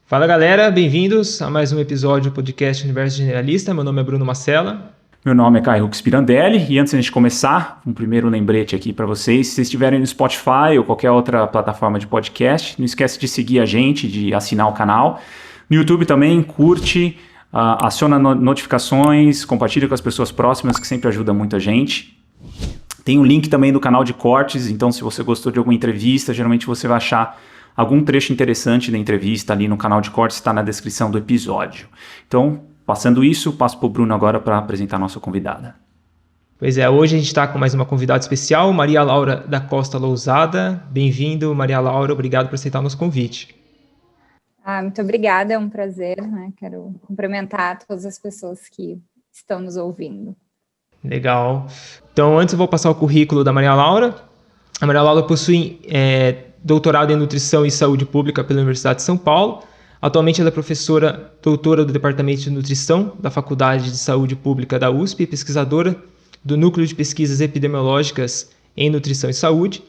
Fala galera, bem-vindos a mais um episódio do podcast Universo Generalista. Meu nome é Bruno Macella. Meu nome é Caio Hux Pirandelli e antes de a gente começar, um primeiro lembrete aqui para vocês. Se vocês estiverem no Spotify ou qualquer outra plataforma de podcast, não esquece de seguir a gente, de assinar o canal. No YouTube também, curte, aciona notificações, compartilha com as pessoas próximas, que sempre ajuda muito a gente. Tem um link também do canal de cortes, então se você gostou de alguma entrevista, geralmente você vai achar algum trecho interessante da entrevista ali no canal de cortes, está na descrição do episódio. Então, passando isso, passo para o Bruno agora para apresentar a nossa convidada. Pois é, hoje a gente está com mais uma convidada especial, Maria Laura da Costa Lousada. Bem-vindo, Maria Laura, obrigado por aceitar o nosso convite. Muito obrigada, é um prazer, né? Quero cumprimentar todas as pessoas que estão nos ouvindo. Legal. Então, antes eu vou passar o currículo da Maria Laura. A Maria Laura possui doutorado em Nutrição e Saúde Pública pela Universidade de São Paulo. Atualmente ela é professora doutora do Departamento de Nutrição da Faculdade de Saúde Pública da USP e pesquisadora do Núcleo de Pesquisas Epidemiológicas em Nutrição e Saúde.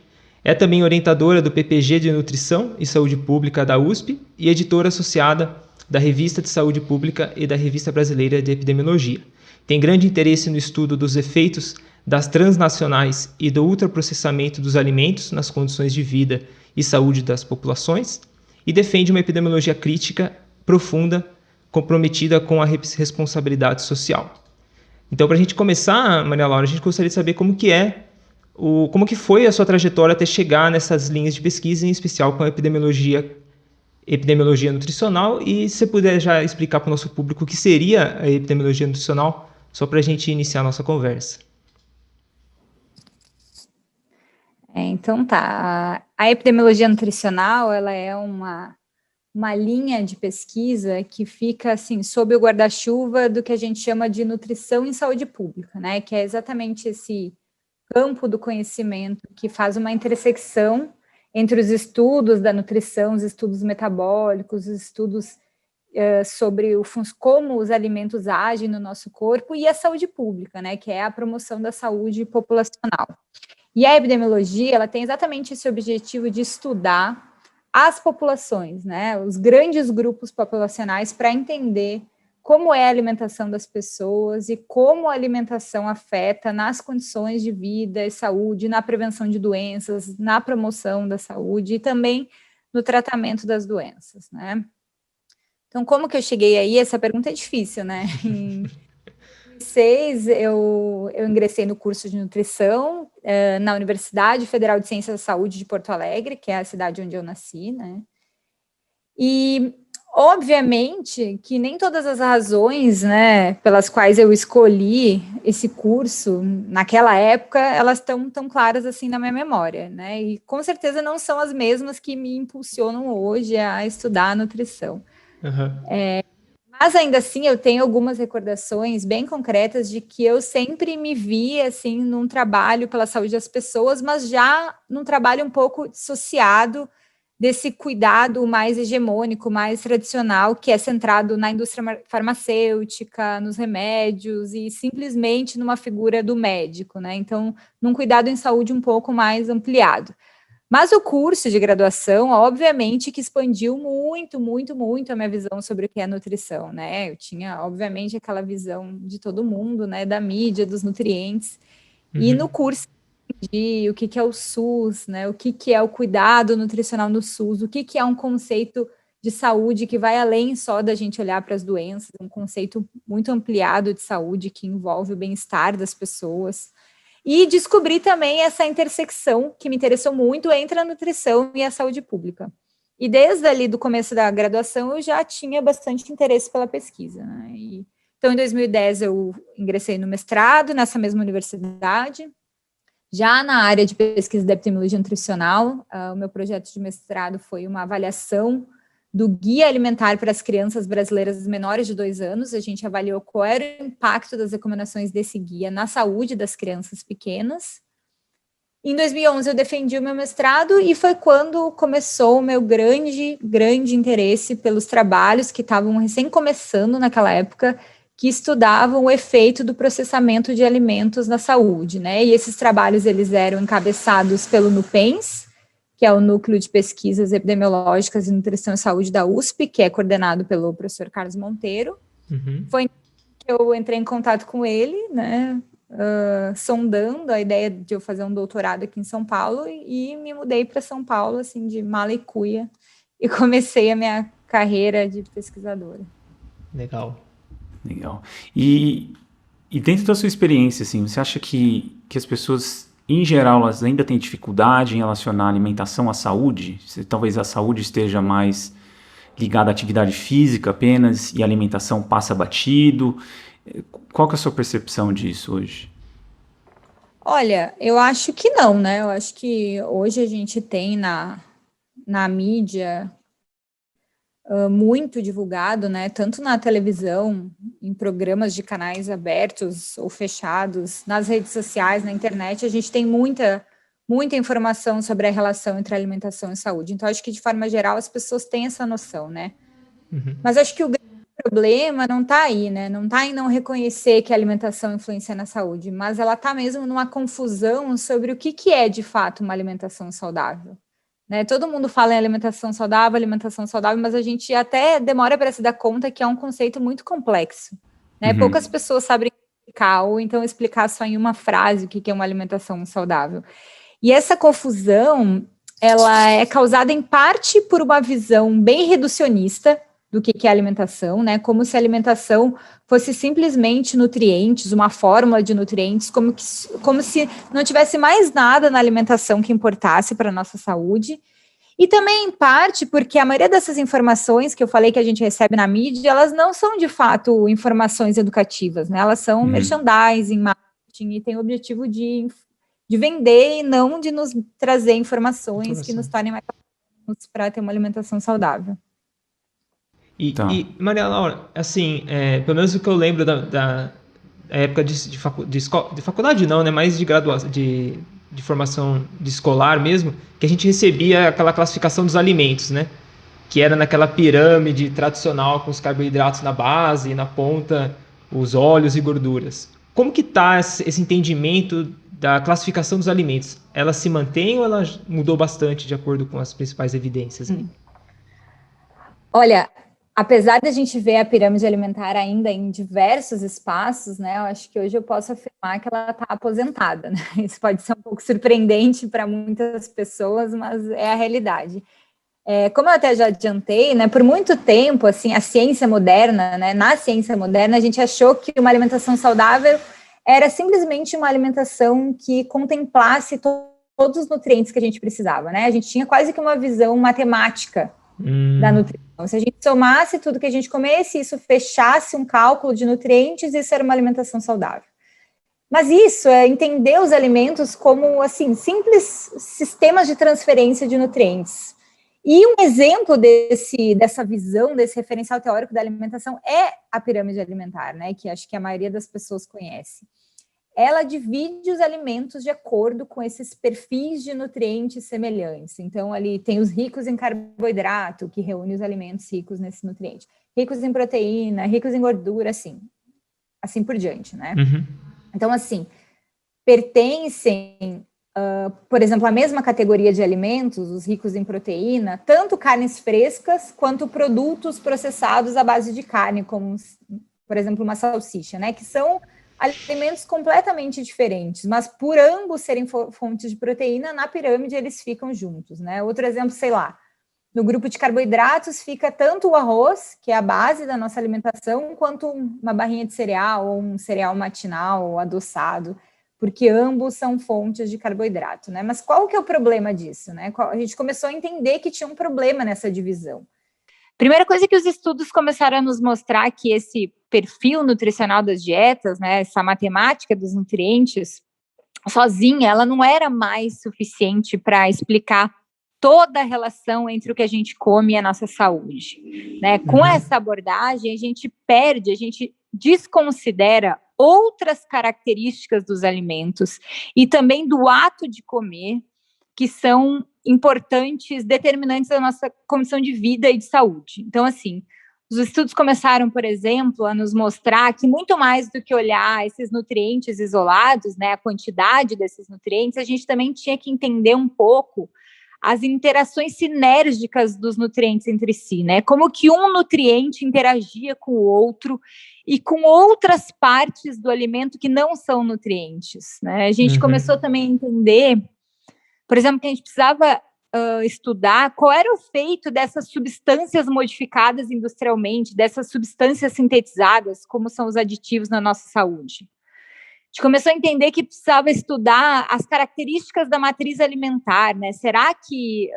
É também orientadora do PPG de Nutrição e Saúde Pública da USP e editora associada da Revista de Saúde Pública e da Revista Brasileira de Epidemiologia. Tem grande interesse no estudo dos efeitos das transnacionais e do ultraprocessamento dos alimentos nas condições de vida e saúde das populações e defende uma epidemiologia crítica, profunda, comprometida com a responsabilidade social. Então, para a gente começar, Maria Laura, a gente gostaria de saber como que foi a sua trajetória até chegar nessas linhas de pesquisa, em especial com a epidemiologia nutricional, e se você puder já explicar para o nosso público o que seria a epidemiologia nutricional, só para a gente iniciar a nossa conversa. Então tá, a epidemiologia nutricional, ela é uma linha de pesquisa que fica, assim, sob o guarda-chuva do que a gente chama de nutrição em saúde pública, né, que é exatamente esse campo do conhecimento que faz uma intersecção entre os estudos da nutrição, os estudos metabólicos, os estudos sobre como os alimentos agem no nosso corpo e a saúde pública, né, que é a promoção da saúde populacional. E a epidemiologia, ela tem exatamente esse objetivo de estudar as populações, né, os grandes grupos populacionais, para entender como é a alimentação das pessoas e como a alimentação afeta nas condições de vida e saúde, na prevenção de doenças, na promoção da saúde e também no tratamento das doenças, né. Então, como que eu cheguei aí? Essa pergunta é difícil, né? Em 2006, eu ingressei no curso de nutrição na Universidade Federal de Ciências da Saúde de Porto Alegre, que é a cidade onde eu nasci, né? E, obviamente, que nem todas as razões, né, pelas quais eu escolhi esse curso, naquela época, elas estão tão claras assim na minha memória, né? E, com certeza, não são as mesmas que me impulsionam hoje a estudar a nutrição. Uhum. Mas ainda assim eu tenho algumas recordações bem concretas de que eu sempre me vi assim num trabalho pela saúde das pessoas, mas já num trabalho um pouco dissociado desse cuidado mais hegemônico, mais tradicional, que é centrado na indústria farmacêutica, nos remédios e simplesmente numa figura do médico, né? Então, num cuidado em saúde um pouco mais ampliado. Mas o curso de graduação, obviamente, que expandiu muito, muito, muito a minha visão sobre o que é nutrição, né? Eu tinha, obviamente, aquela visão de todo mundo, né? Da mídia, dos nutrientes. Uhum. E no curso, eu entendi o que é o SUS, né? O que é o cuidado nutricional no SUS, o que é um conceito de saúde que vai além só da gente olhar para as doenças, um conceito muito ampliado de saúde que envolve o bem-estar das pessoas. E descobri também essa intersecção que me interessou muito entre a nutrição e a saúde pública. E desde ali do começo da graduação eu já tinha bastante interesse pela pesquisa, né? Então, em 2010 eu ingressei no mestrado nessa mesma universidade, já na área de pesquisa da epidemiologia nutricional. O meu projeto de mestrado foi uma avaliação do Guia Alimentar para as Crianças Brasileiras menores de 2 anos. A gente avaliou qual era o impacto das recomendações desse guia na saúde das crianças pequenas. Em 2011, eu defendi o meu mestrado e foi quando começou o meu grande interesse pelos trabalhos que estavam recém começando naquela época, que estudavam o efeito do processamento de alimentos na saúde, né? E esses trabalhos, eles eram encabeçados pelo NUPENS, que é o Núcleo de Pesquisas Epidemiológicas em Nutrição e Saúde da USP, que é coordenado pelo professor Carlos Monteiro. Foi que eu entrei em contato com ele, né, sondando a ideia de eu fazer um doutorado aqui em São Paulo, e me mudei para São Paulo, assim, de mala e cuia, e comecei a minha carreira de pesquisadora. Legal. E dentro da sua experiência, assim, você acha que as pessoas, em geral, elas ainda têm dificuldade em relacionar a alimentação à saúde? Talvez a saúde esteja mais ligada à atividade física apenas e a alimentação passa batido. Qual que é a sua percepção disso hoje? Olha, eu acho que não, né? Eu acho que hoje a gente tem na mídia muito divulgado, né? Tanto na televisão, em programas de canais abertos ou fechados, nas redes sociais, na internet, a gente tem muita informação sobre a relação entre alimentação e saúde. Então, acho que, de forma geral, as pessoas têm essa noção, né? Mas acho que o grande problema não está aí, né? Não está em não reconhecer que a alimentação influencia na saúde, mas ela está mesmo numa confusão sobre o que é, de fato, uma alimentação saudável. Né? Todo mundo fala em alimentação saudável, mas a gente até demora para se dar conta que é um conceito muito complexo. Né? Poucas pessoas sabem explicar, ou então explicar só em uma frase o que é uma alimentação saudável. E essa confusão, ela é causada em parte por uma visão bem reducionista do que é alimentação, né? Como se a alimentação fosse simplesmente nutrientes, uma fórmula de nutrientes, como se não tivesse mais nada na alimentação que importasse para a nossa saúde. E também, em parte, porque a maioria dessas informações que eu falei que a gente recebe na mídia, elas não são, de fato, informações educativas, né? Elas são merchandising, marketing, e têm o objetivo de vender e não de nos trazer informações que nos tornem mais para ter uma alimentação saudável. E Maria Laura, assim, pelo menos o que eu lembro da época de faculdade não, né, mas de graduação, de formação de escolar mesmo, que a gente recebia aquela classificação dos alimentos, né, que era naquela pirâmide tradicional com os carboidratos na base e na ponta os óleos e gorduras. Como que está esse entendimento da classificação dos alimentos? Ela se mantém ou ela mudou bastante de acordo com as principais evidências? Olha, apesar de a gente ver a pirâmide alimentar ainda em diversos espaços, né, eu acho que hoje eu posso afirmar que ela está aposentada, né? Isso pode ser um pouco surpreendente para muitas pessoas, mas é a realidade. Como eu até já adiantei, né, por muito tempo, assim, a ciência moderna, né, na ciência moderna, a gente achou que uma alimentação saudável era simplesmente uma alimentação que contemplasse todos os nutrientes que a gente precisava, né? A gente tinha quase que uma visão matemática da nutrição. Se a gente somasse tudo que a gente comesse, isso fechasse um cálculo de nutrientes, isso era uma alimentação saudável. Mas isso é entender os alimentos como, assim, simples sistemas de transferência de nutrientes. E um exemplo dessa visão, desse referencial teórico da alimentação é a pirâmide alimentar, né, que acho que a maioria das pessoas conhece. Ela divide os alimentos de acordo com esses perfis de nutrientes semelhantes. Então, ali tem os ricos em carboidrato, que reúne os alimentos ricos nesse nutriente. Ricos em proteína, ricos em gordura, assim por diante, né? Então, assim, pertencem, por exemplo, à mesma categoria de alimentos, os ricos em proteína, tanto carnes frescas quanto produtos processados à base de carne, como, por exemplo, uma salsicha, né? Que são alimentos completamente diferentes, mas por ambos serem fontes de proteína, na pirâmide eles ficam juntos, né? Outro exemplo, sei lá, no grupo de carboidratos fica tanto o arroz, que é a base da nossa alimentação, quanto uma barrinha de cereal, ou um cereal matinal, ou adoçado, porque ambos são fontes de carboidrato, né? Mas qual que é o problema disso, né? A gente começou a entender que tinha um problema nessa divisão. Primeira coisa que os estudos começaram a nos mostrar que esse perfil nutricional das dietas, né, essa matemática dos nutrientes, sozinha, ela não era mais suficiente para explicar toda a relação entre o que a gente come e a nossa saúde. Né? Com essa abordagem, a gente desconsidera outras características dos alimentos e também do ato de comer, que são importantes, determinantes da nossa condição de vida e de saúde. Então, assim, Os estudos começaram, por exemplo, a nos mostrar que muito mais do que olhar esses nutrientes isolados, né, a quantidade desses nutrientes, a gente também tinha que entender um pouco as interações sinérgicas dos nutrientes entre si, né? Como que um nutriente interagia com o outro e com outras partes do alimento que não são nutrientes, né? A gente começou também a entender, por exemplo, que a gente precisava estudar qual era o efeito dessas substâncias modificadas industrialmente, dessas substâncias sintetizadas, como são os aditivos na nossa saúde. A gente começou a entender que precisava estudar as características da matriz alimentar, né? Será que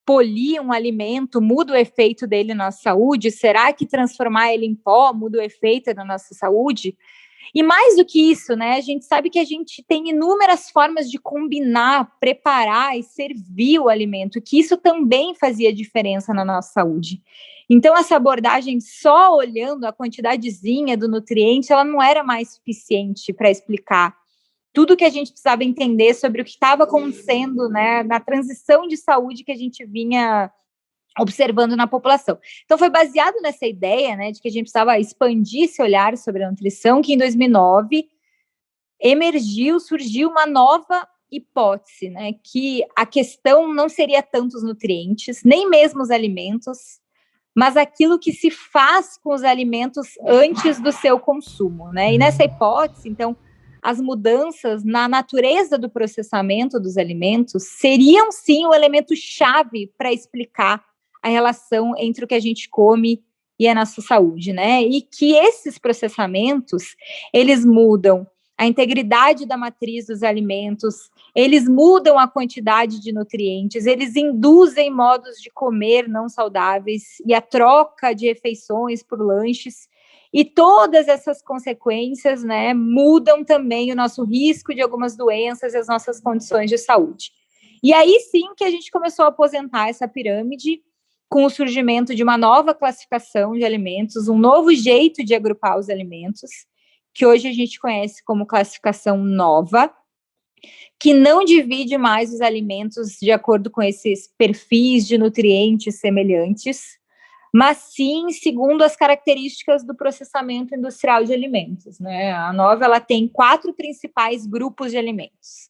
polir um alimento muda o efeito dele na nossa saúde? Será que transformar ele em pó muda o efeito na nossa saúde? E mais do que isso, né? A gente sabe que a gente tem inúmeras formas de combinar, preparar e servir o alimento, que isso também fazia diferença na nossa saúde. Então, essa abordagem só olhando a quantidadezinha do nutriente, ela não era mais suficiente para explicar tudo que a gente precisava entender sobre o que estava acontecendo, né, na transição de saúde que a gente vinha observando na população. Então, foi baseado nessa ideia, né, de que a gente precisava expandir esse olhar sobre a nutrição, que em 2009 surgiu uma nova hipótese, né, que a questão não seria tanto os nutrientes, nem mesmo os alimentos, mas aquilo que se faz com os alimentos antes do seu consumo, né? E nessa hipótese, então, as mudanças na natureza do processamento dos alimentos seriam, sim, o elemento chave para explicar a relação entre o que a gente come e a nossa saúde, né? E que esses processamentos, eles mudam a integridade da matriz dos alimentos, eles mudam a quantidade de nutrientes, eles induzem modos de comer não saudáveis e a troca de refeições por lanches, e todas essas consequências, né, mudam também o nosso risco de algumas doenças e as nossas condições de saúde. E aí sim que a gente começou a aposentar essa pirâmide com o surgimento de uma nova classificação de alimentos, um novo jeito de agrupar os alimentos, que hoje a gente conhece como classificação nova, que não divide mais os alimentos de acordo com esses perfis de nutrientes semelhantes, mas sim segundo as características do processamento industrial de alimentos, né? A nova, ela tem 4 principais grupos de alimentos.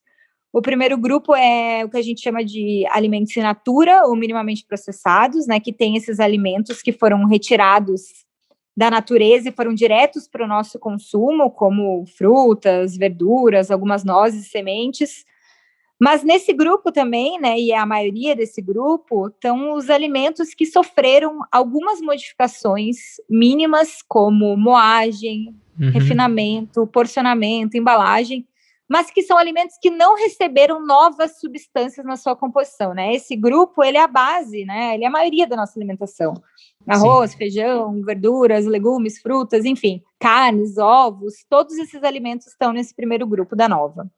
O primeiro grupo é o que a gente chama de alimentos in natura ou minimamente processados, né? Que tem esses alimentos que foram retirados da natureza e foram diretos para o nosso consumo, como frutas, verduras, algumas nozes e sementes. Mas nesse grupo também, né, e a maioria desse grupo, estão os alimentos que sofreram algumas modificações mínimas, como moagem, refinamento, porcionamento, embalagem, mas que são alimentos que não receberam novas substâncias na sua composição, né? Esse grupo, ele é a base, né? Ele é a maioria da nossa alimentação. Arroz, feijão, verduras, legumes, frutas, enfim, carnes, ovos, todos esses alimentos estão nesse primeiro grupo da nova.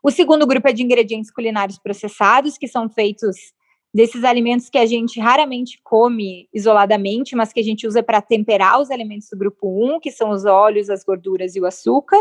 O segundo grupo é de ingredientes culinários processados, que são feitos desses alimentos que a gente raramente come isoladamente, mas que a gente usa para temperar os alimentos do grupo 1, que são os óleos, as gorduras e o açúcar.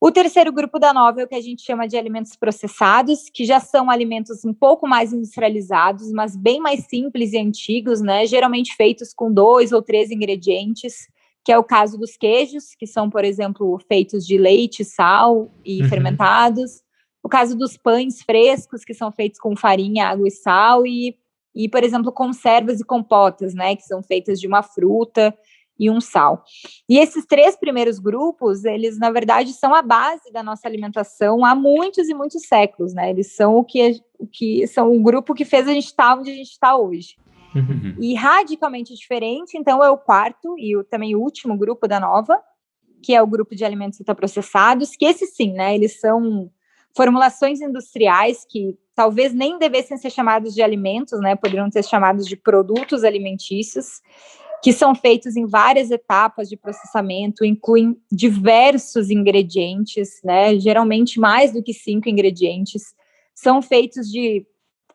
O terceiro grupo da nova é o que a gente chama de alimentos processados, que já são alimentos um pouco mais industrializados, mas bem mais simples e antigos, né? Geralmente feitos com 2 ou 3 ingredientes, que é o caso dos queijos, que são, por exemplo, feitos de leite, sal e fermentados. O caso dos pães frescos, que são feitos com farinha, água e sal. E, por exemplo, conservas e compotas, né? Que são feitas de uma fruta e um sal. E esses 3 primeiros grupos, eles, na verdade, são a base da nossa alimentação há muitos e muitos séculos, né? Eles são o que são o grupo que fez a gente estar onde a gente está hoje. E radicalmente diferente, então, é o quarto e também o último grupo da nova, que é o grupo de alimentos ultraprocessados, que esses sim, né, eles são formulações industriais que talvez nem devessem ser chamados de alimentos, né, poderiam ser chamados de produtos alimentícios, que são feitos em várias etapas de processamento, incluem diversos ingredientes, né, geralmente mais do que 5 ingredientes, são feitos de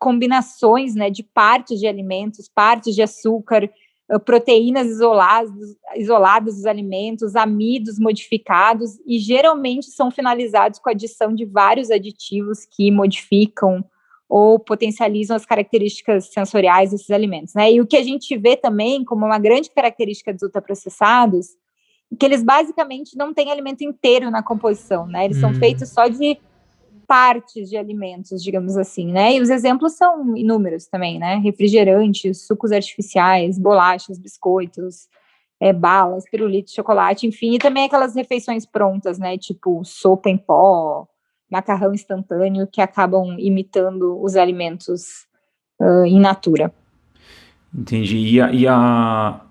combinações, né, de partes de alimentos, partes de açúcar, proteínas isoladas dos alimentos, amidos modificados, e geralmente são finalizados com a adição de vários aditivos que modificam ou potencializam as características sensoriais desses alimentos, né? E o que a gente vê também como uma grande característica dos ultraprocessados é que eles basicamente não têm alimento inteiro na composição, né? Eles são feitos só de partes de alimentos, digamos assim, né? E os exemplos são inúmeros também, né? Refrigerantes, sucos artificiais, bolachas, biscoitos, balas, pirulitos, chocolate, enfim, e também aquelas refeições prontas, né? Tipo sopa em pó, macarrão instantâneo, que acabam imitando os alimentos in natura. Entendi.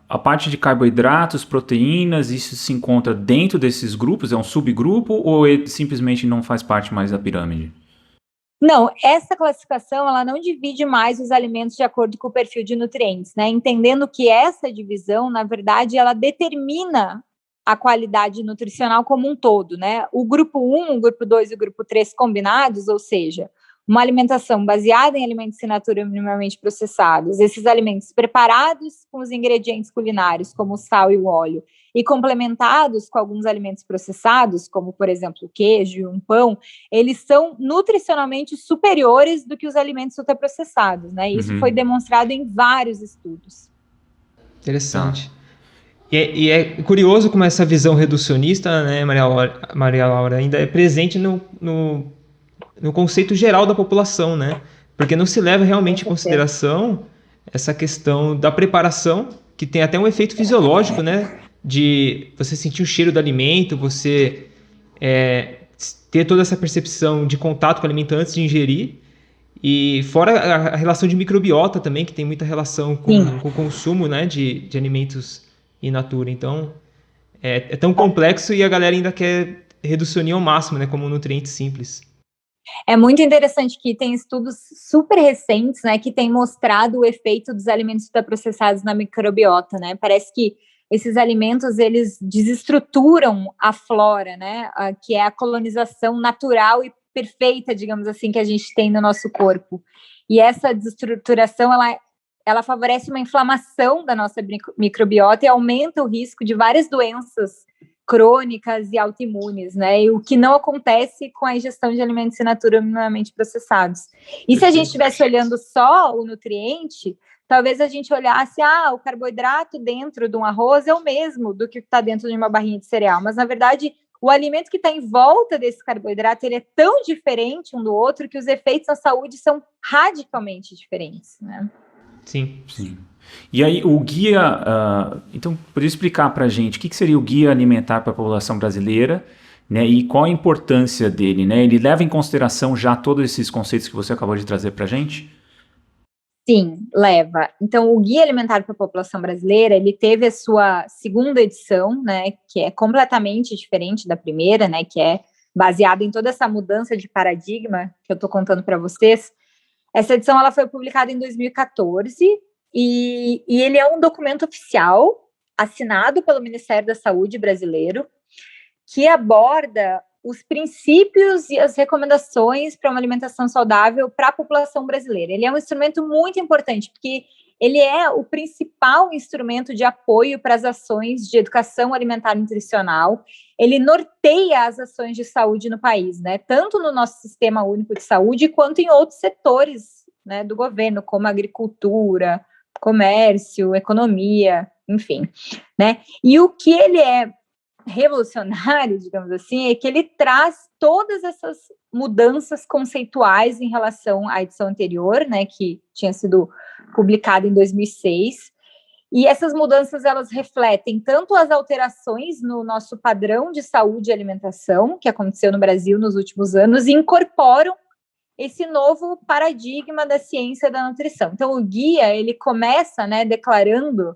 A parte de carboidratos, proteínas, isso se encontra dentro desses grupos? É um subgrupo ou ele simplesmente não faz parte mais da pirâmide? Não, essa classificação, ela não divide mais os alimentos de acordo com o perfil de nutrientes, né? Entendendo que essa divisão, na verdade, ela determina a qualidade nutricional como um todo, né? O grupo 1, o grupo 2 e o grupo 3 combinados, ou seja, uma alimentação baseada em alimentos in natura minimamente processados, esses alimentos preparados com os ingredientes culinários, como o sal e o óleo, e complementados com alguns alimentos processados, como, por exemplo, o queijo e um pão, eles são nutricionalmente superiores do que os alimentos ultraprocessados, né? Isso foi demonstrado em vários estudos. Interessante. E é curioso como essa visão reducionista, né, Maria Laura, ainda é presente no conceito geral da população, né? Porque não se leva realmente em consideração essa questão da preparação, que tem até um efeito fisiológico, né? De você sentir o cheiro do alimento, você ter toda essa percepção de contato com o alimento antes de ingerir. E fora a relação de microbiota também, que tem muita relação com o consumo, né, de alimentos in natura. Então, é tão complexo e a galera ainda quer reducionir ao máximo, né, como um nutriente simples. É muito interessante que tem estudos super recentes, né, que têm mostrado o efeito dos alimentos ultraprocessados na microbiota, né? Parece que esses alimentos, eles desestruturam a flora, né, que é a colonização natural e perfeita, digamos assim, que a gente tem no nosso corpo. E essa desestruturação, ela favorece uma inflamação da nossa microbiota e aumenta o risco de várias doenças crônicas e autoimunes, né? E o que não acontece com a ingestão de alimentos in natura minimamente processados. E se a gente estivesse olhando só o nutriente, talvez a gente olhasse, o carboidrato dentro de um arroz é o mesmo do que está dentro de uma barrinha de cereal, mas na verdade o alimento que está em volta desse carboidrato, ele é tão diferente um do outro que os efeitos na saúde são radicalmente diferentes, né? Sim. E aí o guia, então poderia explicar para a gente o que seria o guia alimentar para a população brasileira, né, e qual a importância dele, né? Ele leva em consideração já todos esses conceitos que você acabou de trazer para a gente? Sim, leva. Então, o Guia Alimentar para a População Brasileira, ele teve a sua segunda edição, né, que é completamente diferente da primeira, né, que é baseada em toda essa mudança de paradigma que eu estou contando para vocês. Essa edição ela foi publicada em 2014 e ele é um documento oficial assinado pelo Ministério da Saúde brasileiro que aborda os princípios e as recomendações para uma alimentação saudável para a população brasileira. Ele é um instrumento muito importante, porque ele é o principal instrumento de apoio para as ações de educação alimentar e nutricional. Ele norteia as ações de saúde no país, né? Tanto no nosso sistema único de saúde, quanto em outros setores, né, do governo, como agricultura, comércio, economia, enfim, né? E o que ele é revolucionário, digamos assim, é que ele traz todas essas mudanças conceituais em relação à edição anterior, né, que tinha sido publicada em 2006, e essas mudanças, elas refletem tanto as alterações no nosso padrão de saúde e alimentação, que aconteceu no Brasil nos últimos anos, e incorporam esse novo paradigma da ciência da nutrição. Então, o guia, ele começa, né, declarando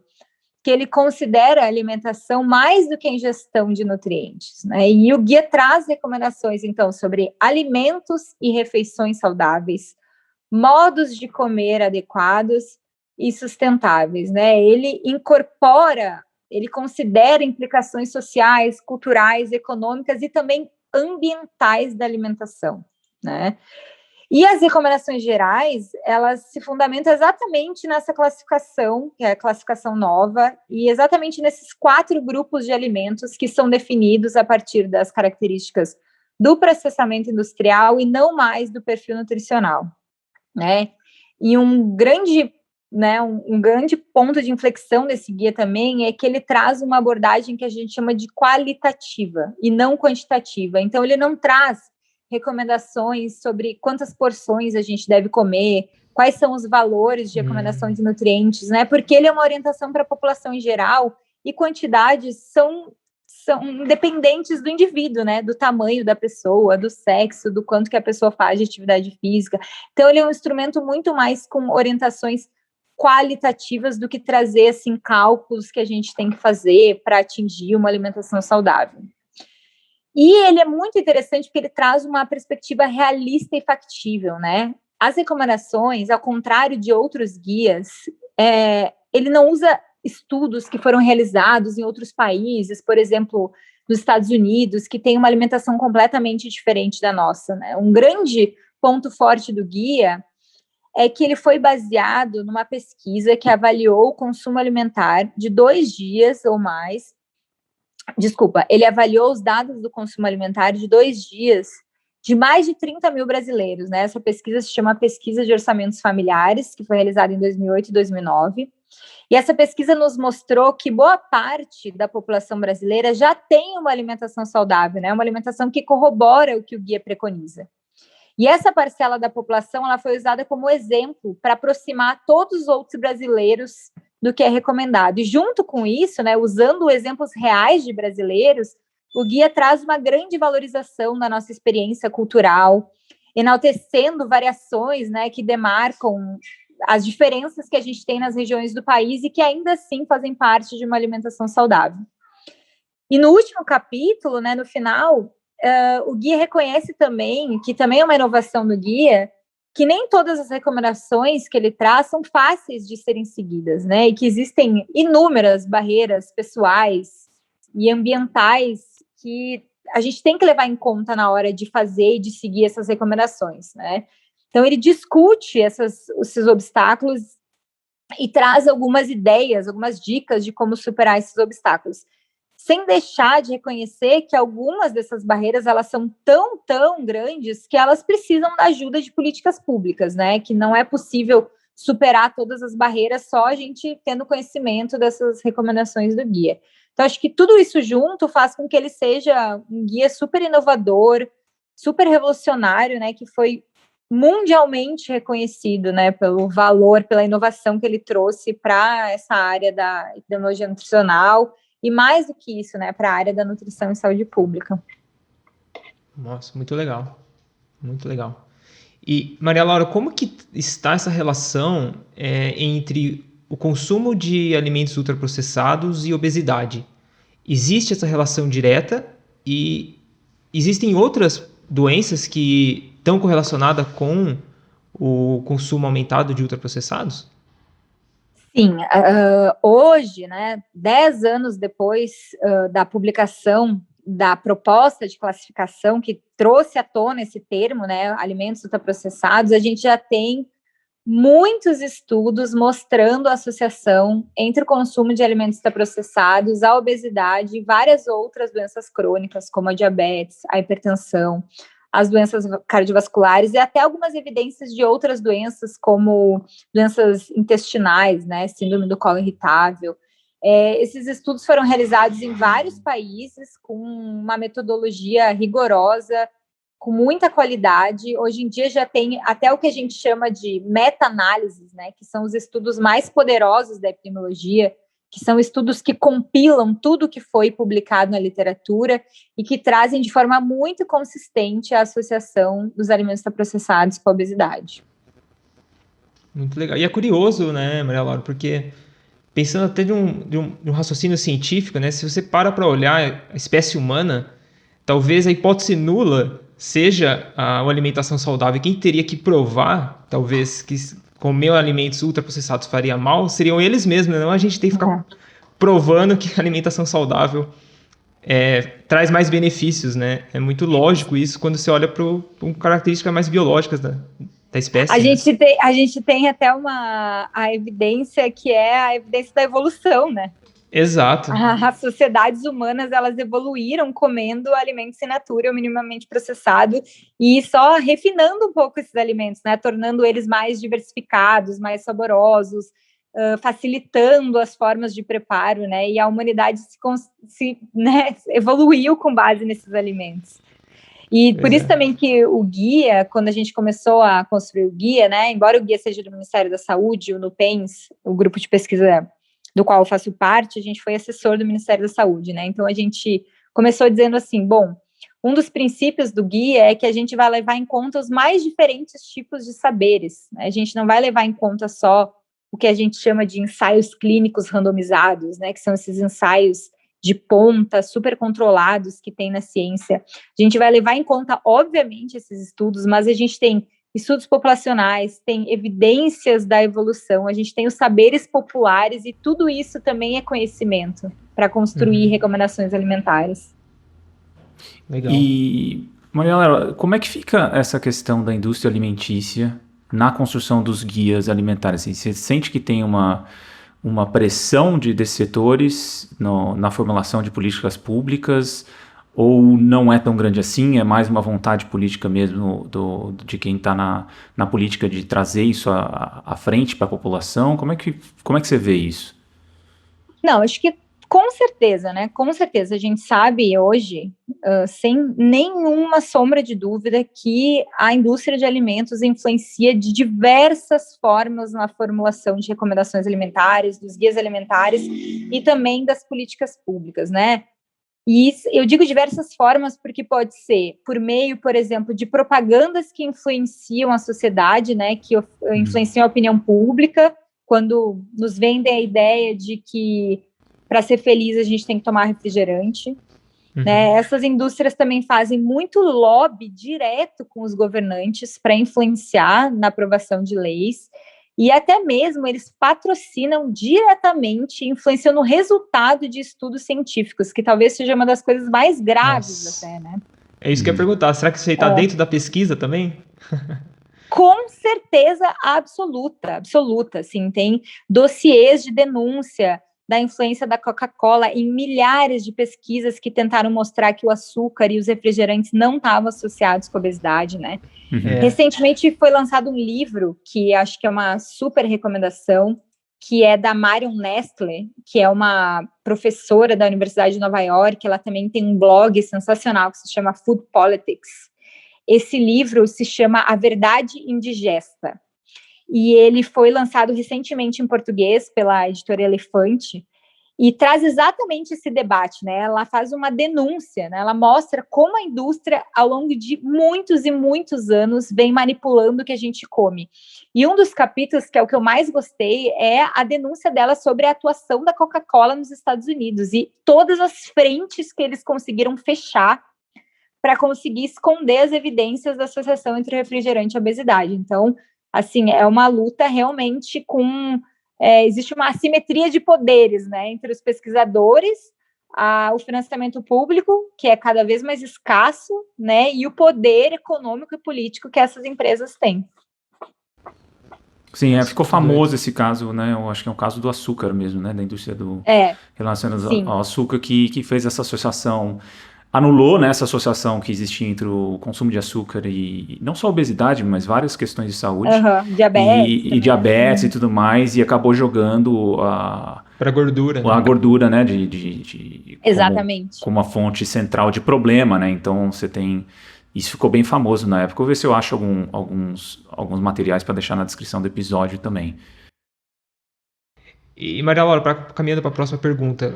que ele considera a alimentação mais do que a ingestão de nutrientes, né? E o guia traz recomendações, então, sobre alimentos e refeições saudáveis, modos de comer adequados e sustentáveis, né? Ele incorpora, ele considera implicações sociais, culturais, econômicas e também ambientais da alimentação, né? E as recomendações gerais, elas se fundamentam exatamente nessa classificação, que é a classificação nova, e exatamente nesses 4 grupos de alimentos que são definidos a partir das características do processamento industrial e não mais do perfil nutricional. né? E um grande ponto de inflexão desse guia também é que ele traz uma abordagem que a gente chama de qualitativa e não quantitativa. Então, ele não traz recomendações sobre quantas porções a gente deve comer, quais são os valores de recomendação de nutrientes, né? Porque ele é uma orientação para a população em geral e quantidades são dependentes do indivíduo, né? Do tamanho da pessoa, do sexo, do quanto que a pessoa faz de atividade física. Então, ele é um instrumento muito mais com orientações qualitativas do que trazer, assim, cálculos que a gente tem que fazer para atingir uma alimentação saudável. E ele é muito interessante porque ele traz uma perspectiva realista e factível, né? As recomendações, ao contrário de outros guias, ele não usa estudos que foram realizados em outros países, por exemplo, nos Estados Unidos, que tem uma alimentação completamente diferente da nossa, né? Um grande ponto forte do guia é que ele foi baseado numa pesquisa que avaliou o consumo alimentar de 2 dias ou mais. Desculpa, ele avaliou os dados do consumo alimentar de 2 dias de mais de 30 mil brasileiros, né? Essa pesquisa se chama Pesquisa de Orçamentos Familiares, que foi realizada em 2008 e 2009. E essa pesquisa nos mostrou que boa parte da população brasileira já tem uma alimentação saudável, né? Uma alimentação que corrobora o que o guia preconiza. E essa parcela da população ela foi usada como exemplo para aproximar todos os outros brasileiros do que é recomendado. E junto com isso, né, usando exemplos reais de brasileiros, o guia traz uma grande valorização da nossa experiência cultural, enaltecendo variações, né, que demarcam as diferenças que a gente tem nas regiões do país e que ainda assim fazem parte de uma alimentação saudável. E no último capítulo, né, no final, o guia reconhece também, que também é uma inovação do guia, que nem todas as recomendações que ele traz são fáceis de serem seguidas, né? E que existem inúmeras barreiras pessoais e ambientais que a gente tem que levar em conta na hora de fazer e de seguir essas recomendações, né? Então, ele discute esses obstáculos e traz algumas ideias, algumas dicas de como superar esses obstáculos, sem deixar de reconhecer que algumas dessas barreiras, elas são tão grandes que elas precisam da ajuda de políticas públicas, né? Que não é possível superar todas as barreiras só a gente tendo conhecimento dessas recomendações do guia. Então, acho que tudo isso junto faz com que ele seja um guia super inovador, super revolucionário, né? Que foi mundialmente reconhecido, né? Pelo valor, pela inovação que ele trouxe para essa área da epidemiologia nutricional, e mais do que isso, né, para a área da nutrição e saúde pública. Nossa, muito legal. Muito legal. E, Maria Laura, como que está essa relação entre o consumo de alimentos ultraprocessados e obesidade? Existe essa relação direta e existem outras doenças que estão correlacionadas com o consumo aumentado de ultraprocessados? Sim, hoje, né, 10 anos depois da publicação da proposta de classificação que trouxe à tona esse termo, né, alimentos ultraprocessados, a gente já tem muitos estudos mostrando a associação entre o consumo de alimentos ultraprocessados, a obesidade e várias outras doenças crônicas, como a diabetes, a hipertensão, as doenças cardiovasculares e até algumas evidências de outras doenças, como doenças intestinais, né, síndrome do colo irritável. Esses estudos foram realizados em vários países com uma metodologia rigorosa, com muita qualidade. Hoje em dia já tem até o que a gente chama de meta-análises, né, que são os estudos mais poderosos da epidemiologia, que são estudos que compilam tudo que foi publicado na literatura e que trazem de forma muito consistente a associação dos alimentos ultraprocessados com a obesidade. Muito legal. E é curioso, né, Maria Laura, porque pensando até de um raciocínio científico, né, se você para olhar a espécie humana, talvez a hipótese nula seja a alimentação saudável. Quem teria que provar, talvez, que comer alimentos ultraprocessados faria mal, seriam eles mesmos, né? Não a gente tem que ficar provando que a alimentação saudável traz mais benefícios, né? É muito lógico isso quando você olha para características mais biológicas da espécie. A gente tem até a evidência que é a evidência da evolução, né? Exato. As sociedades humanas, elas evoluíram comendo alimentos in natura ou minimamente processado e só refinando um pouco esses alimentos, né, tornando eles mais diversificados, mais saborosos, facilitando as formas de preparo, né, e a humanidade né, evoluiu com base nesses alimentos. E por isso também que o guia, quando a gente começou a construir o guia, né, embora o guia seja do Ministério da Saúde, o NUPENS, o grupo de pesquisa do qual eu faço parte, a gente foi assessor do Ministério da Saúde, né? Então a gente começou dizendo assim, bom, um dos princípios do guia é que a gente vai levar em conta os mais diferentes tipos de saberes, né? A gente não vai levar em conta só o que a gente chama de ensaios clínicos randomizados, né? Que são esses ensaios de ponta, super controlados que tem na ciência. A gente vai levar em conta, obviamente, esses estudos, mas a gente tem estudos populacionais, tem evidências da evolução, a gente tem os saberes populares e tudo isso também é conhecimento para construir recomendações alimentares. Legal. E, Mariela, como é que fica essa questão da indústria alimentícia na construção dos guias alimentares? Assim, você sente que tem uma pressão desses setores na formulação de políticas públicas, ou não é tão grande assim, é mais uma vontade política mesmo de quem está na política de trazer isso à frente para a população? Como é que você vê isso? Não, acho que com certeza, né? Com certeza, a gente sabe hoje, sem nenhuma sombra de dúvida, que a indústria de alimentos influencia de diversas formas na formulação de recomendações alimentares, dos guias alimentares e também das políticas públicas, né? E eu digo diversas formas porque pode ser por meio, por exemplo, de propagandas que influenciam a sociedade, né, que influenciam a opinião pública, quando nos vendem a ideia de que para ser feliz a gente tem que tomar refrigerante. Né? Essas indústrias também fazem muito lobby direto com os governantes para influenciar na aprovação de leis. E até mesmo eles patrocinam diretamente, influenciando o resultado de estudos científicos, que talvez seja uma das coisas mais graves até, né? É isso que eu ia perguntar, será que isso aí está dentro da pesquisa também? Com certeza absoluta, assim, tem dossiês de denúncia da influência da Coca-Cola em milhares de pesquisas que tentaram mostrar que o açúcar e os refrigerantes não estavam associados com a obesidade, né? Recentemente foi lançado um livro, que acho que é uma super recomendação, que é da Marion Nestle, que é uma professora da Universidade de Nova York, ela também tem um blog sensacional que se chama Food Politics. Esse livro se chama A Verdade Indigesta, e ele foi lançado recentemente em português pela editora Elefante, e traz exatamente esse debate, né? Ela faz uma denúncia, né? Ela mostra como a indústria, ao longo de muitos e muitos anos, vem manipulando o que a gente come. E um dos capítulos, que é o que eu mais gostei, é a denúncia dela sobre a atuação da Coca-Cola nos Estados Unidos e todas as frentes que eles conseguiram fechar para conseguir esconder as evidências da associação entre refrigerante e obesidade. Então, assim, é uma luta realmente com... existe uma assimetria de poderes, né, entre os pesquisadores, o financiamento público, que é cada vez mais escasso, né, e o poder econômico e político que essas empresas têm. Sim, ficou famoso esse caso, né? Eu acho que é um caso do açúcar mesmo, né? Da indústria relacionada ao açúcar, que fez essa associação, anulou, né, essa associação que existia entre o consumo de açúcar e não só obesidade, mas várias questões de saúde. Diabetes. E diabetes e tudo mais, e acabou jogando para gordura. A gordura, né? Exatamente. Como uma fonte central de problema, né? Então você tem... Isso ficou bem famoso na época. Vou ver se eu acho alguns materiais para deixar na descrição do episódio também. E, Maria Laura, caminhando para a próxima pergunta,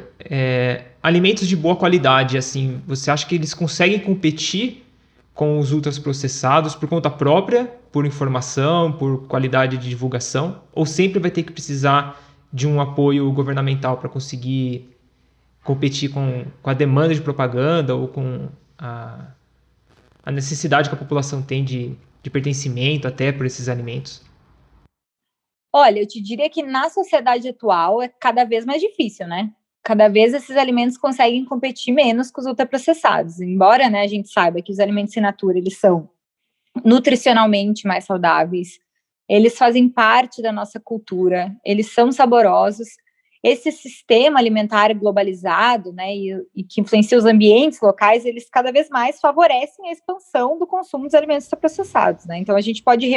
alimentos de boa qualidade, assim, você acha que eles conseguem competir com os ultraprocessados por conta própria, por informação, por qualidade de divulgação, ou sempre vai ter que precisar de um apoio governamental para conseguir competir com a demanda de propaganda ou com a necessidade que a população tem de pertencimento até por esses alimentos? Olha, eu te diria que na sociedade atual é cada vez mais difícil, né? Cada vez esses alimentos conseguem competir menos com os ultraprocessados. Embora, né, a gente saiba que os alimentos in natura, eles são nutricionalmente mais saudáveis, eles fazem parte da nossa cultura, eles são saborosos, esse sistema alimentar globalizado, né, e que influencia os ambientes locais, eles cada vez mais favorecem a expansão do consumo dos alimentos ultraprocessados, né? Então, a gente pode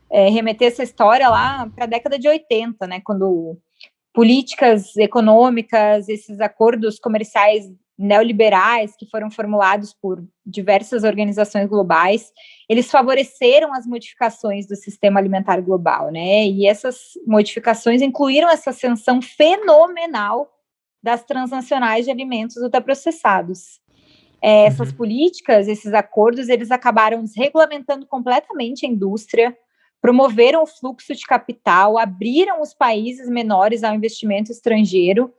remeter essa história lá para a década de 80, né, quando políticas econômicas, esses acordos comerciais neoliberais que foram formulados por diversas organizações globais, eles favoreceram as modificações do sistema alimentar global, né? E essas modificações incluíram essa ascensão fenomenal das transnacionais de alimentos ultraprocessados. Essas políticas, esses acordos, eles acabaram desregulamentando completamente a indústria, promoveram o fluxo de capital, abriram os países menores ao investimento estrangeiro,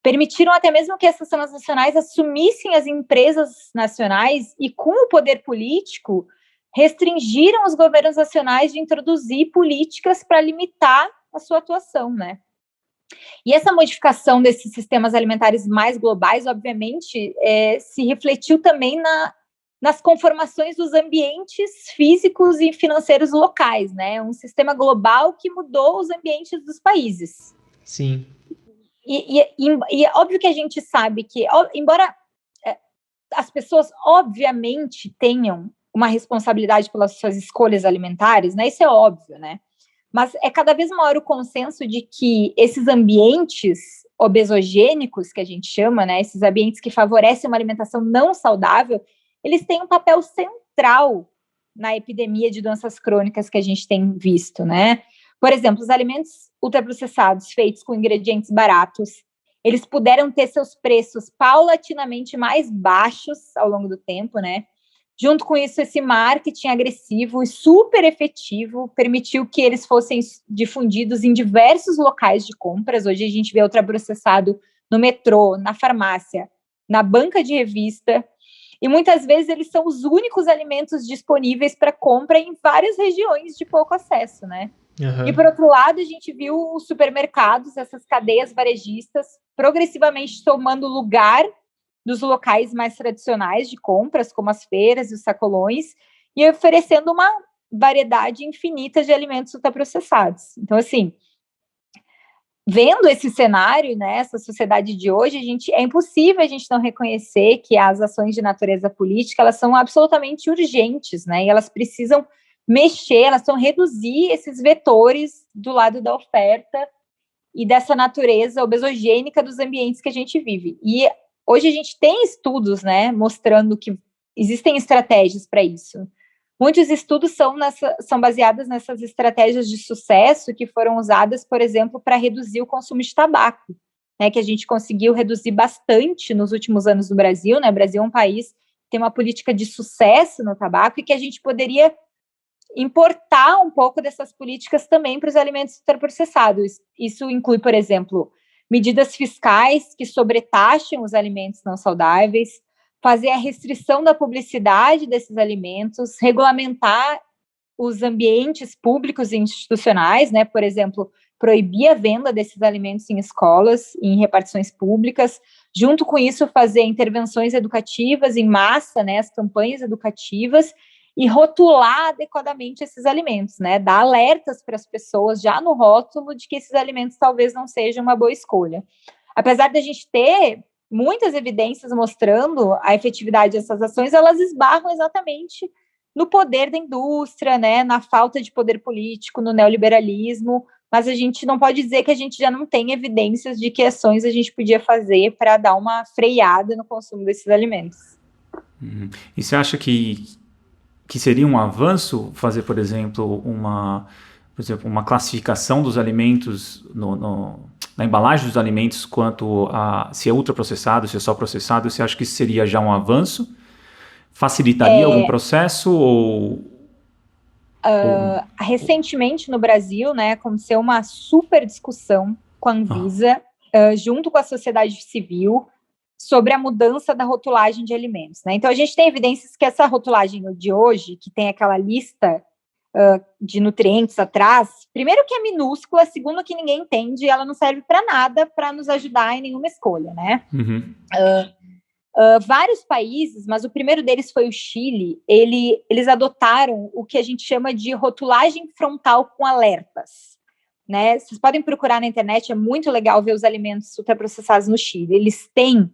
permitiram até mesmo que essas transnacionais assumissem as empresas nacionais e, com o poder político, restringiram os governos nacionais de introduzir políticas para limitar a sua atuação, né? E essa modificação desses sistemas alimentares mais globais, obviamente, se refletiu também nas conformações dos ambientes físicos e financeiros locais, né? Um sistema global que mudou os ambientes dos países. Sim. E óbvio que a gente sabe que, embora as pessoas obviamente tenham uma responsabilidade pelas suas escolhas alimentares, né? Isso é óbvio, né? Mas é cada vez maior o consenso de que esses ambientes obesogênicos, que a gente chama, né? Esses ambientes que favorecem uma alimentação não saudável, eles têm um papel central na epidemia de doenças crônicas que a gente tem visto, né? Por exemplo, os alimentos ultraprocessados feitos com ingredientes baratos, eles puderam ter seus preços paulatinamente mais baixos ao longo do tempo, né? Junto com isso, esse marketing agressivo e super efetivo permitiu que eles fossem difundidos em diversos locais de compras. Hoje a gente vê ultraprocessado no metrô, na farmácia, na banca de revista, e muitas vezes eles são os únicos alimentos disponíveis para compra em várias regiões de pouco acesso, né? E, por outro lado, a gente viu os supermercados, essas cadeias varejistas, progressivamente tomando lugar dos locais mais tradicionais de compras, como as feiras e os sacolões, e oferecendo uma variedade infinita de alimentos ultraprocessados. Então, assim, vendo esse cenário, né, essa sociedade de hoje, é impossível a gente não reconhecer que as ações de natureza política, elas são absolutamente urgentes, né, e elas precisam mexer, elas precisam reduzir esses vetores do lado da oferta e dessa natureza obesogênica dos ambientes que a gente vive. E hoje a gente tem estudos, né, mostrando que existem estratégias para isso. Muitos estudos são baseados nessas estratégias de sucesso que foram usadas, por exemplo, para reduzir o consumo de tabaco, né, que a gente conseguiu reduzir bastante nos últimos anos no Brasil, né? O Brasil é um país que tem uma política de sucesso no tabaco e que a gente poderia importar um pouco dessas políticas também para os alimentos ultraprocessados. Isso inclui, por exemplo, medidas fiscais que sobretaxem os alimentos não saudáveis, fazer a restrição da publicidade desses alimentos, regulamentar os ambientes públicos e institucionais, né? Por exemplo, proibir a venda desses alimentos em escolas, em repartições públicas. Junto com isso, fazer intervenções educativas em massa, né? As campanhas educativas, e rotular adequadamente esses alimentos, né? Dar alertas para as pessoas já no rótulo de que esses alimentos talvez não sejam uma boa escolha. Apesar de a gente ter muitas evidências mostrando a efetividade dessas ações, elas esbarram exatamente no poder da indústria, né? Na falta de poder político, no neoliberalismo, mas a gente não pode dizer que a gente já não tem evidências de que ações a gente podia fazer para dar uma freada no consumo desses alimentos. E você acha que seria um avanço fazer, por exemplo, uma classificação dos alimentos na embalagem dos alimentos quanto a se é ultraprocessado, se é só processado? Você acha que isso seria já um avanço? Facilitaria algum processo ou... Recentemente no Brasil, né, aconteceu uma super discussão com a Anvisa, junto com a sociedade civil, sobre a mudança da rotulagem de alimentos, né? Então, a gente tem evidências que essa rotulagem de hoje, que tem aquela lista de nutrientes atrás, primeiro que é minúscula, segundo que ninguém entende, ela não serve para nada para nos ajudar em nenhuma escolha, né? Vários países, mas o primeiro deles foi o Chile, eles adotaram o que a gente chama de rotulagem frontal com alertas. né? Vocês podem procurar na internet, é muito legal ver os alimentos ultraprocessados no Chile. Eles têm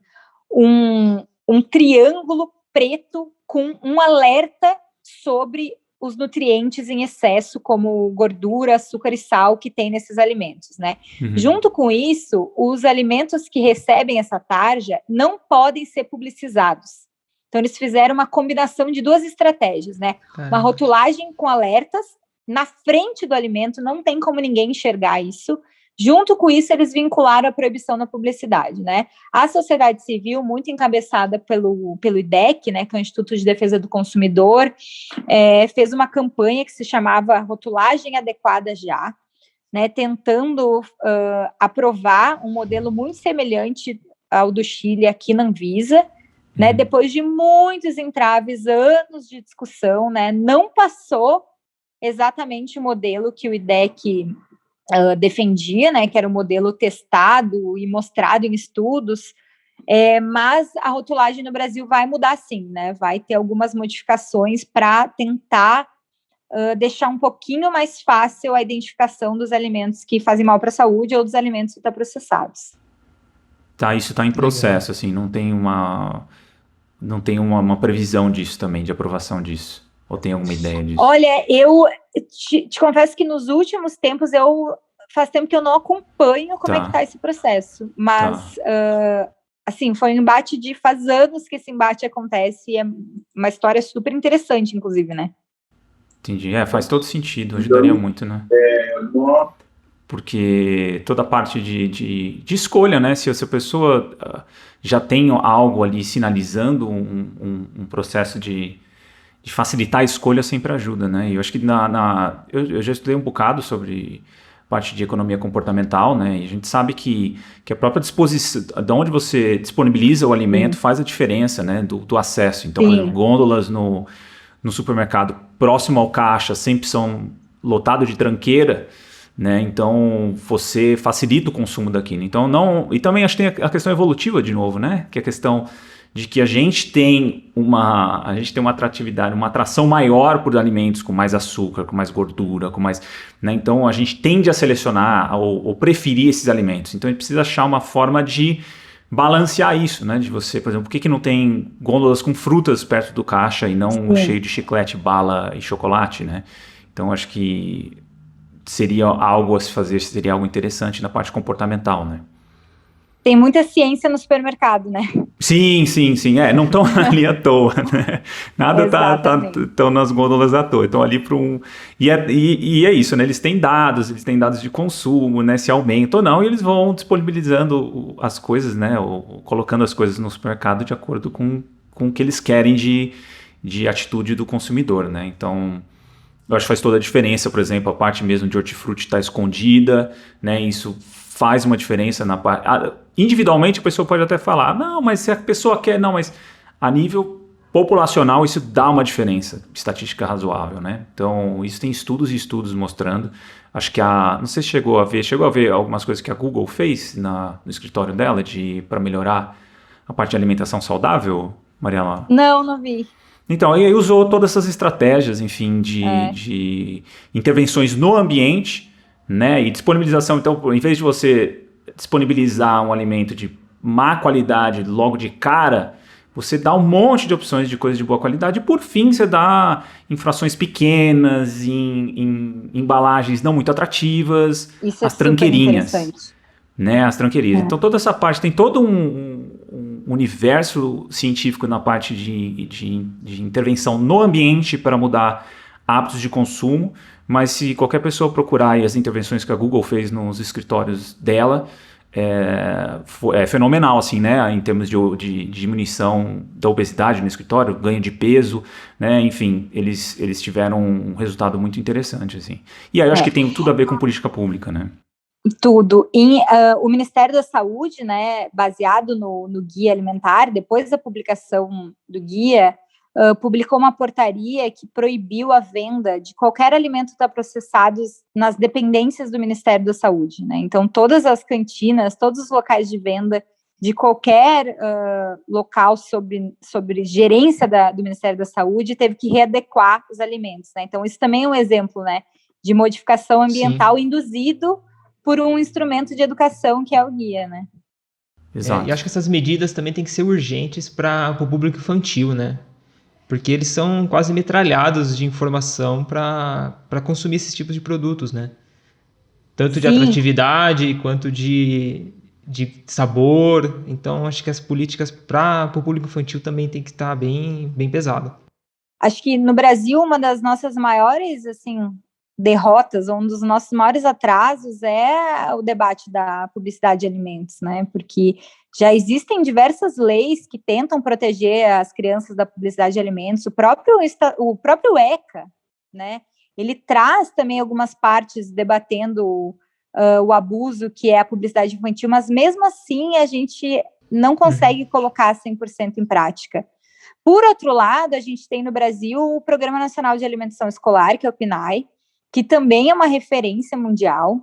um triângulo preto com um alerta sobre os nutrientes em excesso, como gordura, açúcar e sal que tem nesses alimentos, né? Junto com isso, os alimentos que recebem essa tarja não podem ser publicizados. Então, eles fizeram uma combinação de duas estratégias, né? Uma rotulagem com alertas na frente do alimento, não tem como ninguém enxergar isso. Junto com isso, eles vincularam a proibição da publicidade, né? A sociedade civil, muito encabeçada pelo IDEC, né, que é o Instituto de Defesa do Consumidor, fez uma campanha que se chamava Rotulagem Adequada Já, né, tentando aprovar um modelo muito semelhante ao do Chile aqui na Anvisa, né, depois de muitos entraves, anos de discussão, né, não passou exatamente o modelo que o IDEC defendia, né, que era um modelo testado e mostrado em estudos, mas a rotulagem no Brasil vai mudar sim, né, vai ter algumas modificações para tentar deixar um pouquinho mais fácil a identificação dos alimentos que fazem mal para a saúde ou dos alimentos ultraprocessados. Tá, isso está em processo, assim, não tem uma previsão disso também, de aprovação disso. Ou tem alguma ideia disso? Olha, eu te confesso que nos últimos tempos, faz tempo que eu não acompanho como é que está esse processo, mas, assim, foi um embate faz anos que esse embate acontece, e é uma história super interessante, inclusive, né? Entendi, faz todo sentido, ajudaria muito, né? Porque toda a parte de escolha, né? Se a pessoa já tem algo ali sinalizando um processo de facilitar a escolha, sempre ajuda, né? E eu acho que eu já estudei um bocado sobre parte de economia comportamental, né? E a gente sabe que a própria disposição, de onde você disponibiliza o alimento, faz a diferença, né? Do acesso. Então, por exemplo, gôndolas no supermercado próximo ao caixa sempre são lotados de tranqueira, né? Então você facilita o consumo daquilo. Então e também acho que tem a questão evolutiva de novo, né? Que é a questão de que a gente tem uma atratividade, uma atração maior por alimentos com mais açúcar, com mais gordura, com mais, né? Então a gente tende a selecionar ou preferir esses alimentos. Então a gente precisa achar uma forma de balancear isso, né? De você, por exemplo, por que não tem gôndolas com frutas perto do caixa e não cheio de chiclete, bala e chocolate, né? Então acho que seria algo a se fazer, seria algo interessante na parte comportamental, né? Tem muita ciência no supermercado, né? Sim. Não estão ali à toa, né? Nada estão nas gôndolas à toa. Estão ali para um... E é isso, né? Eles têm dados de consumo, né? Se aumenta ou não, e eles vão disponibilizando as coisas, né? Ou colocando as coisas no supermercado de acordo com o que eles querem de atitude do consumidor, né? Então, eu acho que faz toda a diferença. Por exemplo, a parte mesmo de hortifruti está escondida, né? Isso faz uma diferença na parte... individualmente a pessoa pode até falar, não, mas se a pessoa quer... Não, mas a nível populacional isso dá uma diferença, estatística razoável, né? Então, isso tem estudos e estudos mostrando. Acho que não sei se chegou a ver algumas coisas que a Google fez no escritório dela para melhorar a parte de alimentação saudável, Mariela? Não vi. Então, e aí usou todas essas estratégias, enfim, de intervenções no ambiente, né, e disponibilização. Então, em vez de você disponibilizar um alimento de má qualidade logo de cara, você dá um monte de opções de coisas de boa qualidade e, por fim, você dá em frações pequenas, em embalagens não muito atrativas, isso as tranqueirinhas, né, as tranqueirinhas. Então, toda essa parte, tem todo um universo científico na parte de intervenção no ambiente para mudar hábitos de consumo, mas se qualquer pessoa procurar aí as intervenções que a Google fez nos escritórios dela, é fenomenal, assim, né, em termos de diminuição da obesidade no escritório, ganho de peso, né, enfim, eles tiveram um resultado muito interessante, assim. E aí eu acho que tem tudo a ver com política pública, né? Tudo. O Ministério da Saúde, né, baseado no Guia Alimentar, depois da publicação do guia, publicou uma portaria que proibiu a venda de qualquer alimento ultraprocessado nas dependências do Ministério da Saúde, né? Então, todas as cantinas, todos os locais de venda de qualquer local sobre gerência do Ministério da Saúde teve que readequar os alimentos, né? Então, isso também é um exemplo, né, de modificação ambiental Sim. induzido por um instrumento de educação que é o guia, né? Exato. E acho que essas medidas também têm que ser urgentes para o público infantil, né? Porque eles são quase metralhados de informação para consumir esses tipos de produtos, né? Tanto de Sim, atratividade quanto de sabor. Então, acho que as políticas para o público infantil também tem que estar bem pesada. acho que no Brasil uma das nossas maiores, assim, derrotas, um dos nossos maiores atrasos é o debate da publicidade de alimentos, né? Porque já existem diversas leis que tentam proteger as crianças da publicidade de alimentos, o próprio ECA, né? Ele traz também algumas partes debatendo o abuso que é a publicidade infantil, mas mesmo assim a gente não consegue colocar 100% em prática. Por outro lado, a gente tem no Brasil o Programa Nacional de Alimentação Escolar, que é o PNAE, que também é uma referência mundial,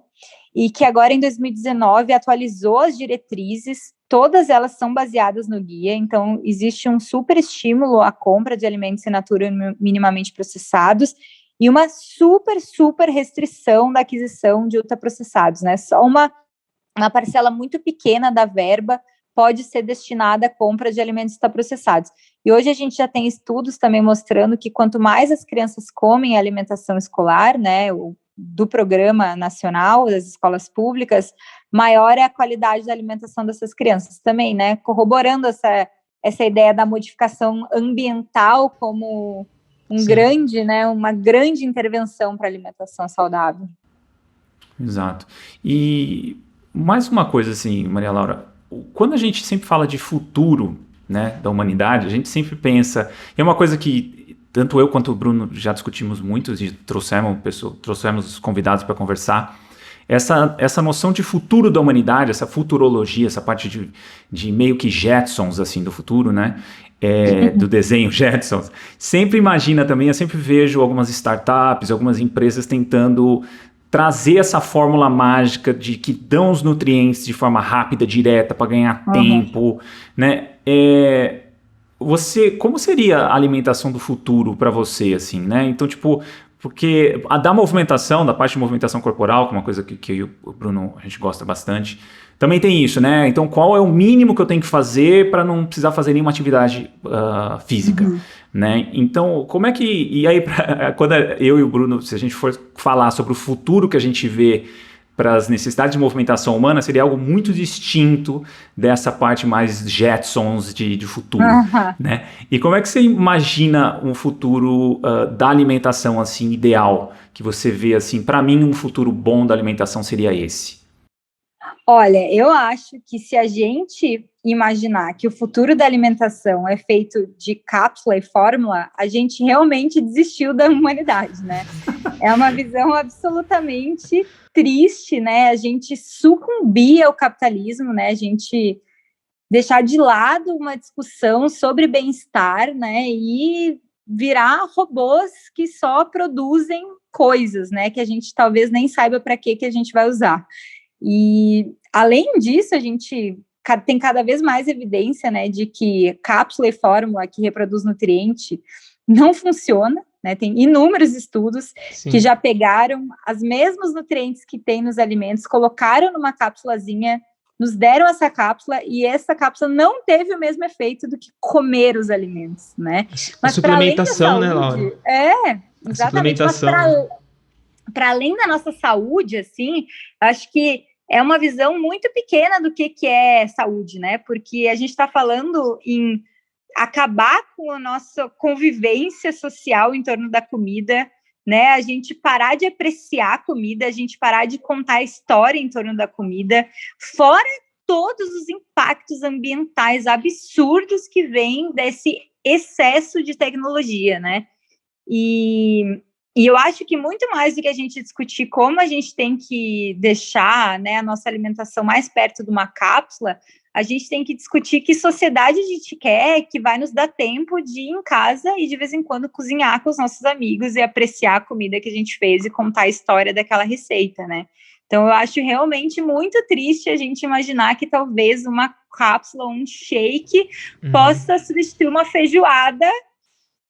e que agora, em 2019, atualizou as diretrizes, todas elas são baseadas no guia, então existe um super estímulo à compra de alimentos in natura minimamente processados, e uma super restrição da aquisição de ultraprocessados, né? Só uma parcela muito pequena da verba pode ser destinada à compra de alimentos ultraprocessados. E hoje a gente já tem estudos também mostrando que quanto mais as crianças comem a alimentação escolar, né, do programa nacional, das escolas públicas, maior é a qualidade da alimentação dessas crianças também, né, corroborando essa ideia da modificação ambiental como uma grande intervenção para a alimentação saudável. Exato. E mais uma coisa assim, Maria Laura, quando a gente sempre fala de futuro, né, da humanidade, a gente sempre pensa, é uma coisa que tanto eu quanto o Bruno já discutimos muito e trouxemos os convidados para conversar, essa noção de futuro da humanidade, essa futurologia, essa parte de meio que Jetsons assim do futuro, né? Do desenho Jetsons, sempre imagina também, eu sempre vejo algumas startups, algumas empresas tentando trazer essa fórmula mágica de que dão os nutrientes de forma rápida, direta, para ganhar tempo, né? Como seria a alimentação do futuro para você, assim, né? Então, tipo, porque da movimentação, da parte de movimentação corporal, que é uma coisa que eu e o Bruno, a gente gosta bastante, também tem isso, né? Então, qual é o mínimo que eu tenho que fazer para não precisar fazer nenhuma atividade física, né? Então, como é que... E aí, quando eu e o Bruno, se a gente for falar sobre o futuro que a gente vê para as necessidades de movimentação humana, seria algo muito distinto dessa parte mais Jetsons de futuro, né? E como é que você imagina um futuro da alimentação, assim, ideal, que você vê, assim, para mim um futuro bom da alimentação seria esse? Olha, eu acho que se a gente imaginar que o futuro da alimentação é feito de cápsula e fórmula, a gente realmente desistiu da humanidade, né? É uma visão absolutamente triste, né? A gente sucumbir ao capitalismo, né? A gente deixar de lado uma discussão sobre bem-estar, né? E virar robôs que só produzem coisas, né? Que a gente talvez nem saiba para que a gente vai usar. E, além disso, a gente tem cada vez mais evidência, né, de que cápsula e fórmula que reproduz nutriente não funciona, né, tem inúmeros estudos que já pegaram os mesmos nutrientes que tem nos alimentos, colocaram numa cápsulazinha, nos deram essa cápsula e essa cápsula não teve o mesmo efeito do que comer os alimentos, né? Mas suplementação, além da saúde, né, Laura? Exatamente, mas para além da nossa saúde, assim, acho que é uma visão muito pequena do que é saúde, né? Porque a gente está falando em acabar com a nossa convivência social em torno da comida, né? A gente parar de apreciar a comida, a gente parar de contar a história em torno da comida, fora todos os impactos ambientais absurdos que vêm desse excesso de tecnologia, né? E eu acho que muito mais do que a gente discutir como a gente tem que deixar, né, a nossa alimentação mais perto de uma cápsula, a gente tem que discutir que sociedade a gente quer, que vai nos dar tempo de ir em casa e de vez em quando cozinhar com os nossos amigos e apreciar a comida que a gente fez e contar a história daquela receita, né? Então eu acho realmente muito triste a gente imaginar que talvez uma cápsula, um shake, possa substituir uma feijoada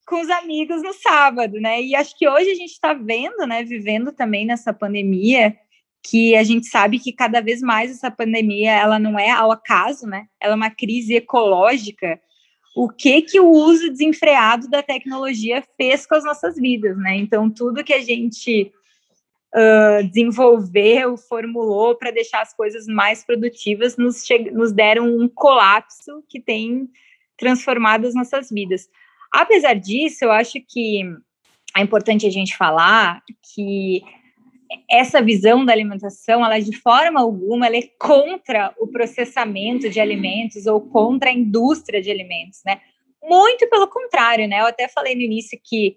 com os amigos no sábado, né? E acho que hoje a gente está vendo, né, vivendo também nessa pandemia, que a gente sabe que cada vez mais essa pandemia, ela não é ao acaso, né? Ela é uma crise ecológica. O que o uso desenfreado da tecnologia fez com as nossas vidas, né? Então, tudo que a gente desenvolveu, formulou para deixar as coisas mais produtivas, nos deram um colapso que tem transformado as nossas vidas. Apesar disso, eu acho que é importante a gente falar que essa visão da alimentação, ela de forma alguma, ela é contra o processamento de alimentos ou contra a indústria de alimentos, né? Muito pelo contrário, né? Eu até falei no início que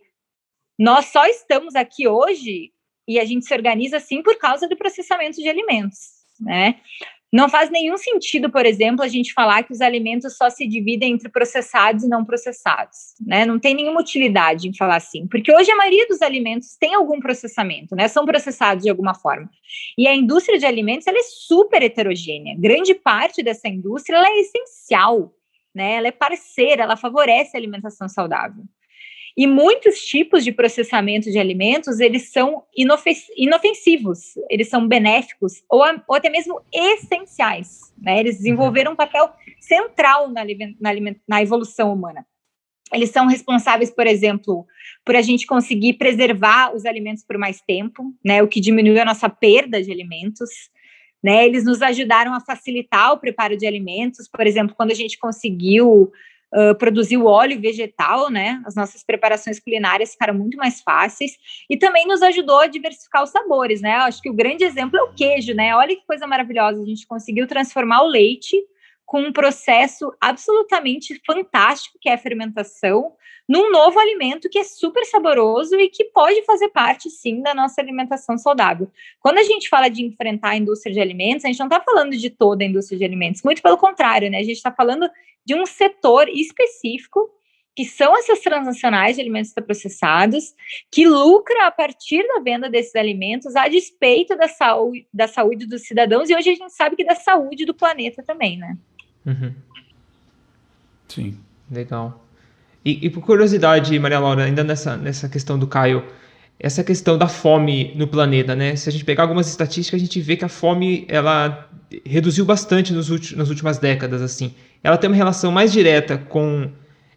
nós só estamos aqui hoje e a gente se organiza assim por causa do processamento de alimentos, né? Não faz nenhum sentido, por exemplo, a gente falar que os alimentos só se dividem entre processados e não processados, né? Não tem nenhuma utilidade em falar assim, porque hoje a maioria dos alimentos tem algum processamento, né? São processados de alguma forma. E a indústria de alimentos, ela é super heterogênea. Grande parte dessa indústria, ela é essencial, né? Ela é parceira, ela favorece a alimentação saudável. E muitos tipos de processamento de alimentos, eles são inofensivos, eles são benéficos ou até mesmo essenciais, né? Eles desenvolveram um papel central na evolução humana. Eles são responsáveis, por exemplo, por a gente conseguir preservar os alimentos por mais tempo, né? O que diminui a nossa perda de alimentos, né? Eles nos ajudaram a facilitar o preparo de alimentos, por exemplo, quando a gente conseguiu produzir o óleo vegetal, né? As nossas preparações culinárias ficaram muito mais fáceis e também nos ajudou a diversificar os sabores, né? Eu acho que o grande exemplo é o queijo, né? Olha que coisa maravilhosa, a gente conseguiu transformar o leite com um processo absolutamente fantástico, que é a fermentação, num novo alimento que é super saboroso e que pode fazer parte, sim, da nossa alimentação saudável. Quando a gente fala de enfrentar a indústria de alimentos, a gente não está falando de toda a indústria de alimentos, muito pelo contrário, né? A gente está falando de um setor específico, que são essas transnacionais de alimentos processados, que lucra a partir da venda desses alimentos a despeito da saúde dos cidadãos, e hoje a gente sabe que da saúde do planeta também, né? Uhum. Sim. Legal. E por curiosidade, Maria Laura, ainda nessa questão do Caio, essa questão da fome no planeta, né? Se a gente pegar algumas estatísticas, a gente vê que a fome, ela reduziu bastante nas últimas décadas, assim. Ela tem uma relação mais direta com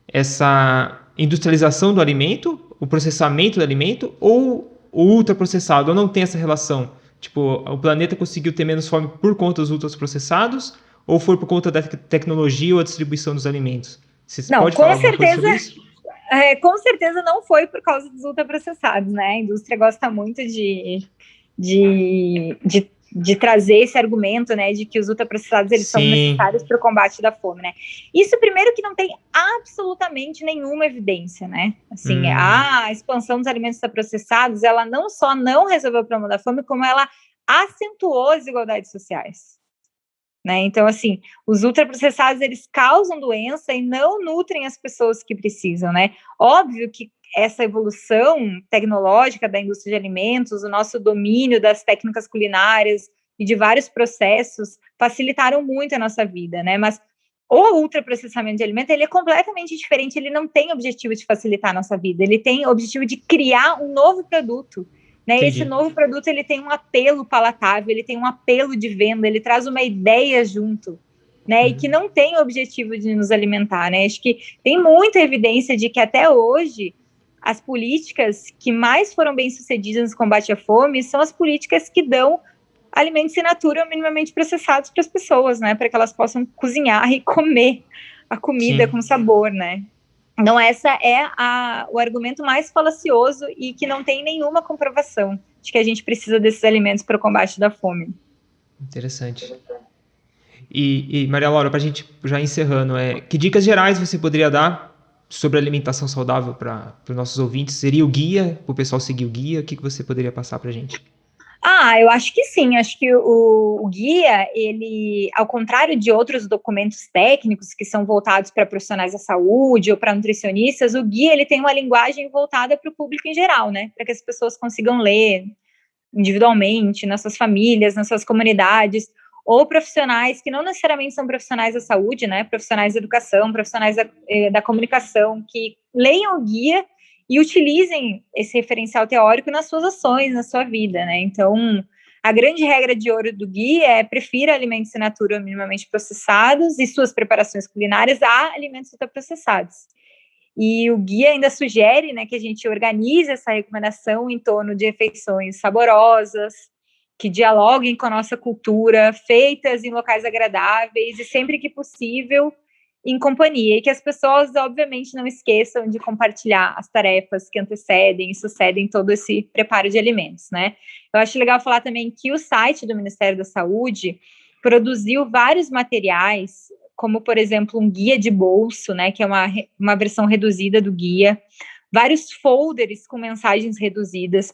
essa industrialização do alimento, o processamento do alimento, ou o ultraprocessado, ou não tem essa relação? Tipo, o planeta conseguiu ter menos fome por conta dos ultraprocessados, ou foi por conta da tecnologia ou a distribuição dos alimentos? Você não, pode falar alguma coisa sobre isso? Com certeza não foi por causa dos ultraprocessados, né? A indústria gosta muito de trazer esse argumento, né, de que os ultraprocessados eles são necessários para o combate da fome, né? Isso, primeiro, que não tem absolutamente nenhuma evidência, né? Assim, a expansão dos alimentos ultraprocessados, ela não só não resolveu o problema da fome, como ela acentuou as desigualdades sociais. Né? Então, assim, os ultraprocessados, eles causam doença e não nutrem as pessoas que precisam, né? Óbvio que essa evolução tecnológica da indústria de alimentos, o nosso domínio das técnicas culinárias e de vários processos facilitaram muito a nossa vida, né? Mas o ultraprocessamento de alimento, ele é completamente diferente, ele não tem objetivo de facilitar a nossa vida, ele tem o objetivo de criar um novo produto, né? Esse novo produto, ele tem um apelo palatável, ele tem um apelo de venda, ele traz uma ideia junto, né? E que não tem o objetivo de nos alimentar, né? Acho que tem muita evidência de que até hoje as políticas que mais foram bem-sucedidas no combate à fome são as políticas que dão alimentos in natura minimamente processados para as pessoas, né? Para que elas possam cozinhar e comer a comida com sabor, né? Então, essa é o argumento mais falacioso e que não tem nenhuma comprovação de que a gente precisa desses alimentos para o combate da fome. Interessante. E Maria Laura, para a gente já encerrando, que dicas gerais você poderia dar sobre alimentação saudável para os nossos ouvintes? Seria o guia, para o pessoal seguir o guia? O que você poderia passar para a gente? Eu acho que sim, acho que o guia, ele, ao contrário de outros documentos técnicos que são voltados para profissionais da saúde ou para nutricionistas, o guia, ele tem uma linguagem voltada para o público em geral, né, para que as pessoas consigam ler individualmente, nas suas famílias, nas suas comunidades. ou profissionais que não necessariamente são profissionais da saúde, né, profissionais da educação, profissionais da comunicação, que leiam o guia e utilizem esse referencial teórico nas suas ações, na sua vida, né? Então, a grande regra de ouro do guia é prefira alimentos in natura minimamente processados e suas preparações culinárias a alimentos ultraprocessados. E o guia ainda sugere, né, que a gente organize essa recomendação em torno de refeições saborosas, que dialoguem com a nossa cultura, feitas em locais agradáveis e sempre que possível em companhia, e que as pessoas, obviamente, não esqueçam de compartilhar as tarefas que antecedem e sucedem todo esse preparo de alimentos, né? Eu acho legal falar também que o site do Ministério da Saúde produziu vários materiais, como, por exemplo, um guia de bolso, né, que é uma versão reduzida do guia, vários folders com mensagens reduzidas,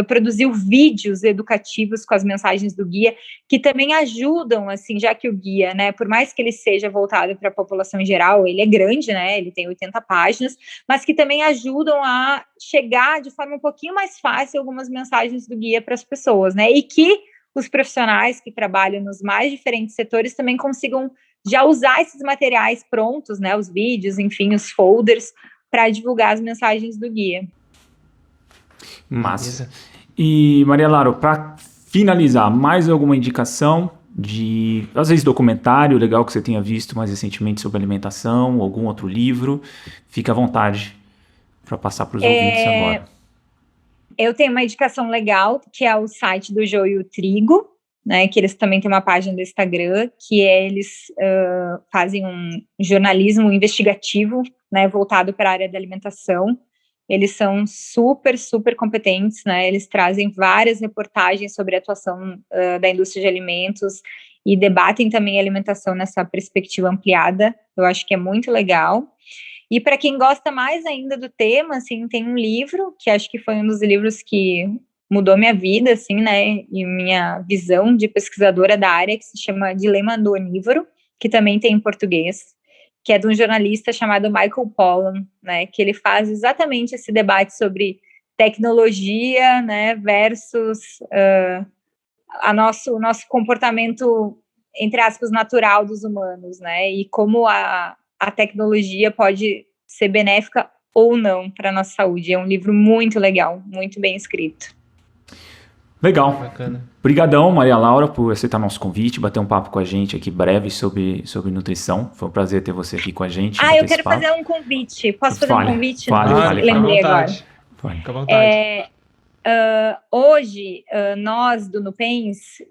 produziu vídeos educativos com as mensagens do guia, que também ajudam, assim, já que o guia, né, por mais que ele seja voltado para a população em geral, ele é grande, né, ele tem 80 páginas, mas que também ajudam a chegar de forma um pouquinho mais fácil algumas mensagens do guia para as pessoas, né, e que os profissionais que trabalham nos mais diferentes setores também consigam já usar esses materiais prontos, né, os vídeos, enfim, os folders, para divulgar as mensagens do guia. Massa. E, Maria Laura, para finalizar, mais alguma indicação de, às vezes, documentário legal que você tenha visto mais recentemente sobre alimentação, algum outro livro? Fica à vontade para passar para os ouvintes agora. Eu tenho uma indicação legal, que é o site do Joio e o Trigo, né, que eles também têm uma página do Instagram, que eles fazem um jornalismo investigativo, né, voltado para a área da alimentação. Eles são super, super competentes, né, eles trazem várias reportagens sobre a atuação da indústria de alimentos e debatem também a alimentação nessa perspectiva ampliada. Eu acho que é muito legal. E para quem gosta mais ainda do tema, assim, tem um livro, que acho que foi um dos livros que mudou minha vida, assim, né, e minha visão de pesquisadora da área, que se chama Dilema do Onívoro, que também tem em português, que é de um jornalista chamado Michael Pollan, né, que ele faz exatamente esse debate sobre tecnologia, né, versus o nosso comportamento, entre aspas, natural dos humanos, né, e como a tecnologia pode ser benéfica ou não para a nossa saúde. É um livro muito legal, muito bem escrito. Legal. Bacana. Obrigadão, Maria Laura, por aceitar nosso convite, bater um papo com a gente aqui breve sobre nutrição. Foi um prazer ter você aqui com a gente. Eu quero fazer um convite. Posso fazer um convite? Fale. Lembrei agora. Fica à vontade. Hoje, nós do NUPENS,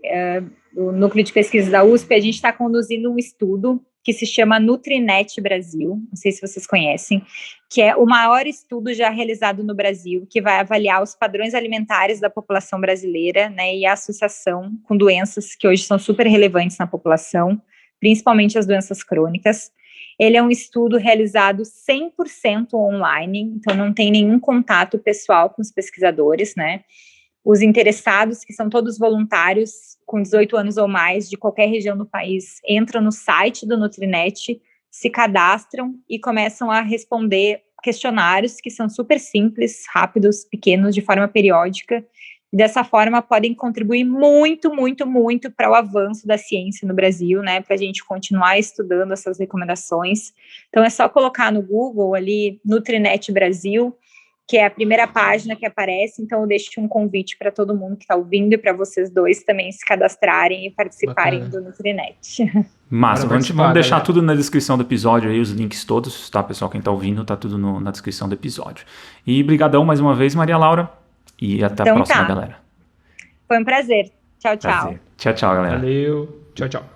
do Núcleo de Pesquisa da USP, a gente está conduzindo um estudo que se chama Nutrinet Brasil, não sei se vocês conhecem, que é o maior estudo já realizado no Brasil, que vai avaliar os padrões alimentares da população brasileira, né, e a associação com doenças que hoje são super relevantes na população, principalmente as doenças crônicas. Ele é um estudo realizado 100% online, então não tem nenhum contato pessoal com os pesquisadores, né? Os interessados, que são todos voluntários, com 18 anos ou mais, de qualquer região do país, entram no site do Nutrinet, se cadastram e começam a responder questionários que são super simples, rápidos, pequenos, de forma periódica. E dessa forma podem contribuir muito, muito, muito para o avanço da ciência no Brasil, né? Para a gente continuar estudando essas recomendações. Então é só colocar no Google ali Nutrinet Brasil, que é a primeira página que aparece. Então eu deixo um convite para todo mundo que está ouvindo e para vocês dois também se cadastrarem e participarem do Nutrinet. Massa, vamos deixar tudo na descrição do episódio aí, os links todos, tá, pessoal? Quem está ouvindo, tá tudo na descrição do episódio. E brigadão mais uma vez, Maria Laura, e até a próxima, galera. Foi um prazer. Tchau, tchau. Tchau, galera. Valeu. Tchau, tchau.